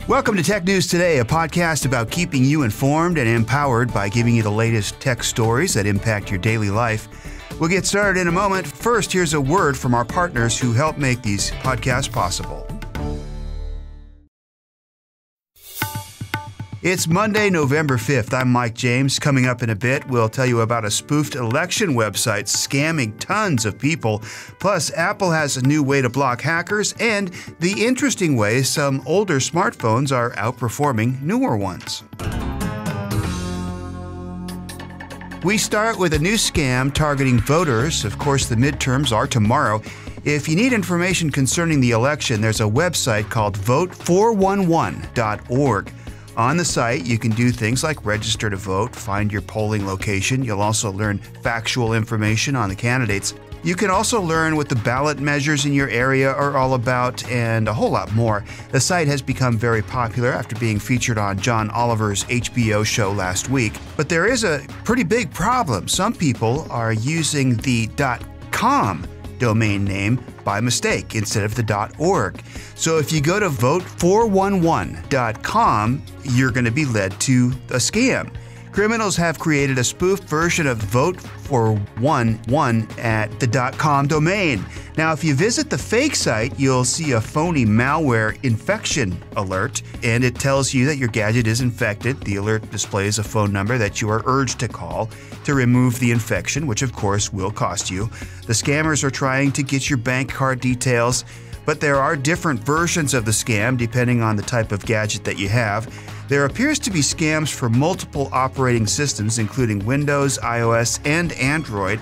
Welcome to Tech News Today, a podcast about keeping you informed and empowered by giving you the latest tech stories that impact your daily life. We'll get started in a moment. First, here's a word from our partners who help make these podcasts possible. It's Monday, November 5th. I'm Mike James. Coming up in a bit, we'll tell you about a spoofed election website scamming tons of people. Plus, Apple has a new way to block hackers and the interesting way some older smartphones are outperforming newer ones. We start with a new scam targeting voters. Of course, the midterms are tomorrow. If you need information concerning the election, there's a website called vote411.org. On the site, you can do things like register to vote, find your polling location. You'll also learn factual information on the candidates. You can also learn what the ballot measures in your area are all about and a whole lot more. The site has become very popular after being featured on John Oliver's HBO show last week. But there is a pretty big problem. Some people are using the .com domain name by mistake instead of the .org. So if you go to vote411.com, you're going to be led to a scam. Criminals have created a spoofed version of vote411 at the .com domain. Now, if you visit the fake site, you'll see a phony malware infection alert, and it tells you that your gadget is infected. The alert displays a phone number that you are urged to call to remove the infection, which of course will cost you. The scammers are trying to get your bank card details, but there are different versions of the scam depending on the type of gadget that you have. There appears to be scams for multiple operating systems, including Windows, iOS, and Android.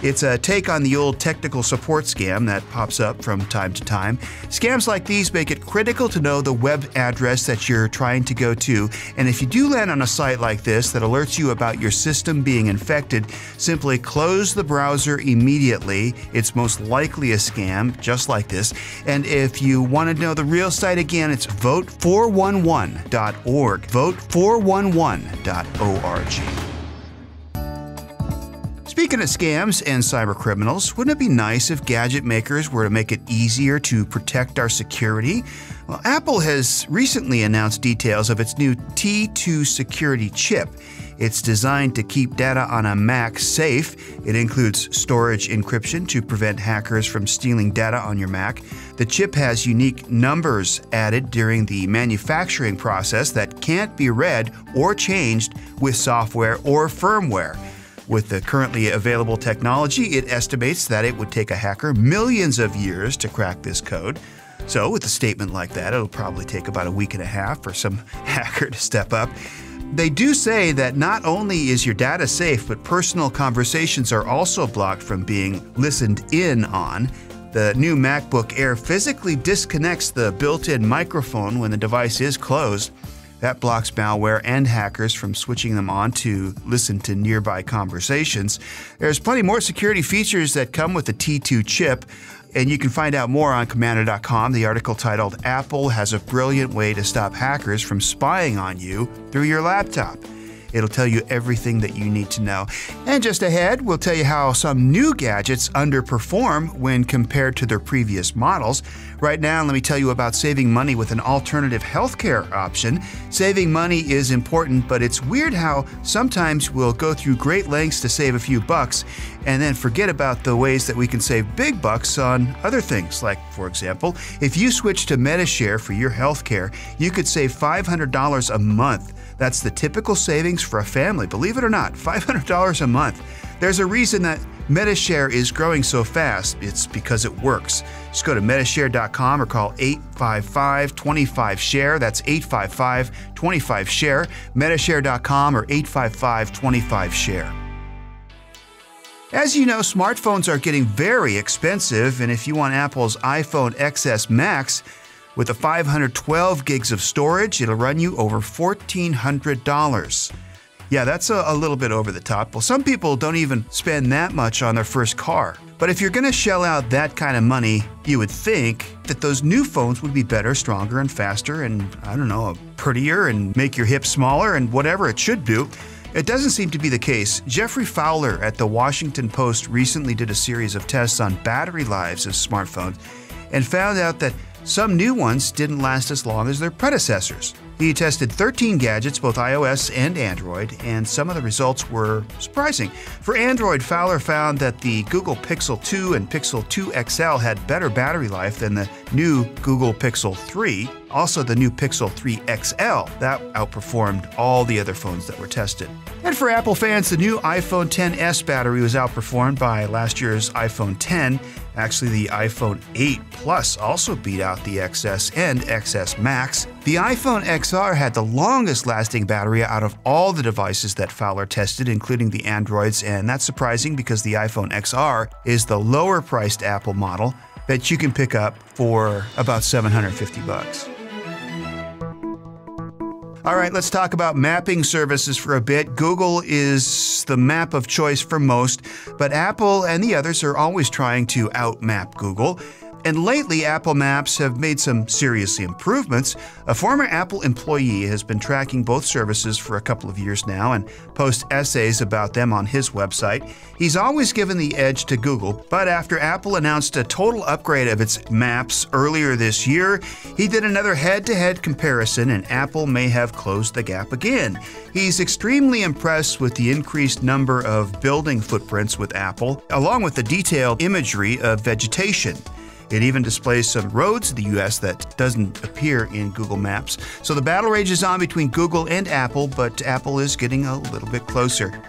It's a take on the old technical support scam that pops up from time to time. Scams like these make it critical to know the web address that you're trying to go to, and if you do land on a site like this that alerts you about your system being infected, simply close the browser immediately. It's most likely a scam, just like this. And if you want to know the real site again, it's vote411.org, vote411.org. Speaking of scams and cybercriminals, wouldn't it be nice if gadget makers were to make it easier to protect our security? Well, Apple has recently announced details of its new T2 security chip. It's designed to keep data on a Mac safe. It includes storage encryption to prevent hackers from stealing data on your Mac. The chip has unique numbers added during the manufacturing process that can't be read or changed with software or firmware. With the currently available technology, it estimates that it would take a hacker millions of years to crack this code. So with a statement like that, it'll probably take about a week and a half for some hacker to step up. They do say that not only is your data safe, but personal conversations are also blocked from being listened in on. The new MacBook Air physically disconnects the built-in microphone when the device is closed. That blocks malware and hackers from switching them on to listen to nearby conversations. There's plenty more security features that come with the T2 chip, and you can find out more on Commander.com. The article titled, "Apple has a brilliant way to stop hackers from spying on you through your laptop." It'll tell you everything that you need to know. And just ahead, we'll tell you how some new gadgets underperform when compared to their previous models. Right now, let me tell you about saving money with an alternative healthcare option. Saving money is important, but it's weird how sometimes we'll go through great lengths to save a few bucks and then forget about the ways that we can save big bucks on other things. Like, for example, if you switch to Medishare for your healthcare, you could save $500 a month. That's the typical savings for a family. Believe it or not, $500 a month. There's a reason that Medishare is growing so fast. It's because it works. Just go to Medishare.com or call 855-25-SHARE. That's 855-25-SHARE. Medishare.com or 855-25-SHARE. As you know, smartphones are getting very expensive, and if you want Apple's iPhone XS Max, with the 512 gigs of storage, it'll run you over $1,400. Yeah, that's a little bit over the top. Well, some people don't even spend that much on their first car. But if you're going to shell out that kind of money, you would think that those new phones would be better, stronger, and faster, and, I don't know, prettier, and make your hips smaller, and whatever it should do. It doesn't seem to be the case. Jeffrey Fowler at the Washington Post recently did a series of tests on battery lives of smartphones and found out that some new ones didn't last as long as their predecessors. He tested 13 gadgets, both iOS and Android, and some of the results were surprising. For Android, Fowler found that the Google Pixel 2 and Pixel 2 XL had better battery life than the new Google Pixel 3. Also, the new Pixel 3 XL, that outperformed all the other phones that were tested. And for Apple fans, the new iPhone XS battery was outperformed by last year's iPhone X. Actually, the iPhone 8 Plus also beat out the XS and XS Max. The iPhone XR had the longest lasting battery out of all the devices that Fowler tested, including the Androids, and that's surprising because the iPhone XR is the lower priced Apple model that you can pick up for about $750. All right, let's talk about mapping services for a bit. Google is the map of choice for most, but Apple and the others are always trying to outmap Google. And lately, Apple Maps have made some serious improvements. A former Apple employee has been tracking both services for a couple of years now and posts essays about them on his website. He's always given the edge to Google, but after Apple announced a total upgrade of its maps earlier this year, he did another head-to-head comparison, and Apple may have closed the gap again. He's extremely impressed with the increased number of building footprints with Apple, along with the detailed imagery of vegetation. It even displays some roads in the U.S. that doesn't appear in Google Maps. So the battle rages on between Google and Apple, but Apple is getting a little bit closer.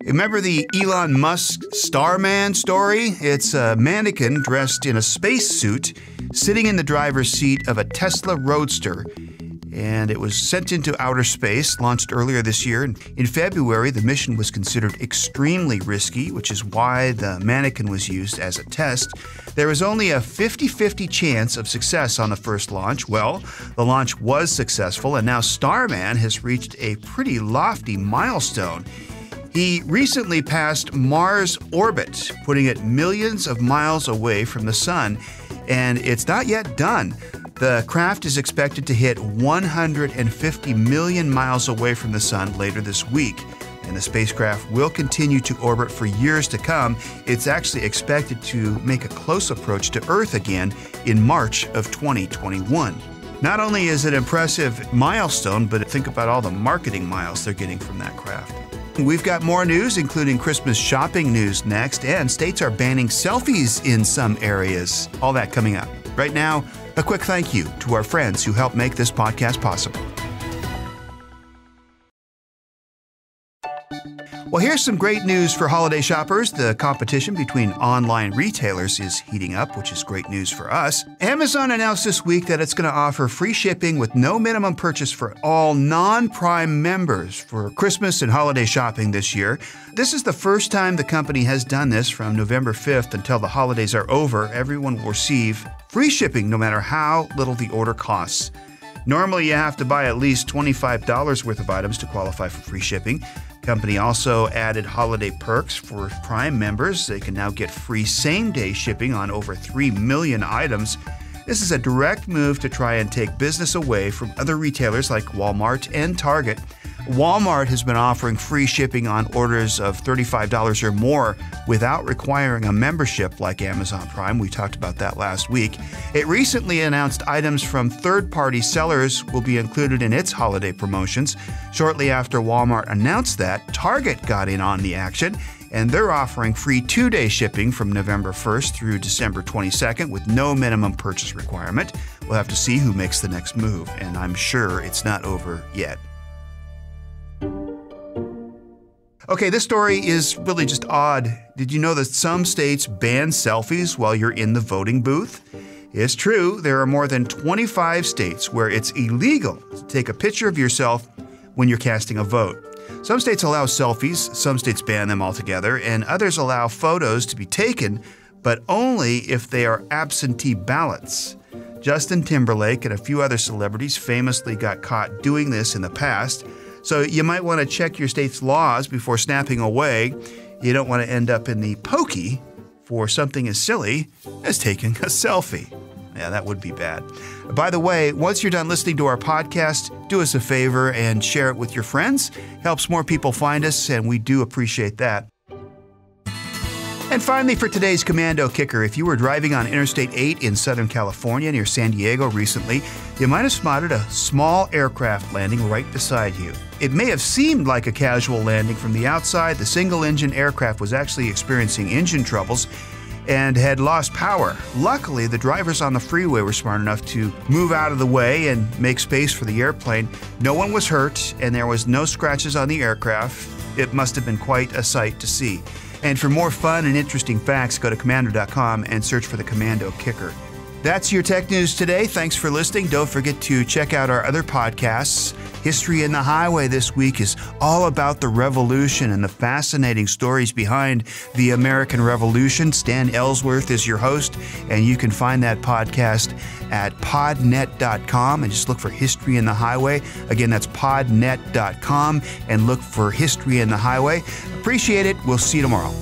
Remember the Elon Musk Starman story? It's a mannequin dressed in a spacesuit sitting in the driver's seat of a Tesla Roadster. And it was sent into outer space, launched earlier this year. And in February, the mission was considered extremely risky, which is why the mannequin was used as a test. There was only a 50-50 chance of success on the first launch. Well, the launch was successful, and now Starman has reached a pretty lofty milestone. He recently passed Mars' orbit, putting it millions of miles away from the sun, and it's not yet done. The craft is expected to hit 150 million miles away from the sun later this week, and the spacecraft will continue to orbit for years to come. It's actually expected to make a close approach to Earth again in March of 2021. Not only is it an impressive milestone, but think about all the marketing miles they're getting from that craft. We've got more news, including Christmas shopping news next, and states are banning selfies in some areas. All that coming up. Right now, a quick thank you to our friends who helped make this podcast possible. Well, here's some great news for holiday shoppers. The competition between online retailers is heating up, which is great news for us. Amazon announced this week that it's going to offer free shipping with no minimum purchase for all non-Prime members for Christmas and holiday shopping this year. This is the first time the company has done this. From November 5th until the holidays are over, everyone will receive free shipping no matter how little the order costs. Normally, you have to buy at least $25 worth of items to qualify for free shipping. The company also added holiday perks for Prime members. They can now get free same-day shipping on over 3 million items. This is a direct move to try and take business away from other retailers like Walmart and Target. Walmart has been offering free shipping on orders of $35 or more without requiring a membership like Amazon Prime. We talked about that last week. It recently announced items from third-party sellers will be included in its holiday promotions. Shortly after Walmart announced that, Target got in on the action, and they're offering free 2-day shipping from November 1st through December 22nd with no minimum purchase requirement. We'll have to see who makes the next move, and I'm sure it's not over yet. Okay, this story is really just odd. Did you know that some states ban selfies while you're in the voting booth? It's true, there are more than 25 states where it's illegal to take a picture of yourself when you're casting a vote. Some states allow selfies, some states ban them altogether, and others allow photos to be taken, but only if they are absentee ballots. Justin Timberlake and a few other celebrities famously got caught doing this in the past. So you might want to check your state's laws before snapping away. You don't want to end up in the pokey for something as silly as taking a selfie. Yeah, that would be bad. By the way, once you're done listening to our podcast, do us a favor and share it with your friends. Helps more people find us, and we do appreciate that. And finally, for today's Commando Kicker, if you were driving on Interstate 8 in Southern California near San Diego recently, you might have spotted a small aircraft landing right beside you. It may have seemed like a casual landing from the outside. The single-engine aircraft was actually experiencing engine troubles and had lost power. Luckily, the drivers on the freeway were smart enough to move out of the way and make space for the airplane. No one was hurt, and there was no scratches on the aircraft. It must have been quite a sight to see. And for more fun and interesting facts, go to Commando.com and search for the Commando Kicker. That's your tech news today. Thanks for listening. Don't forget to check out our other podcasts. History in the Highway this week is all about the Revolution and the fascinating stories behind the American Revolution. Stan Ellsworth is your host, and you can find that podcast at podnet.com and just look for History in the Highway. Again, that's podnet.com and look for History in the Highway. Appreciate it. We'll see you tomorrow.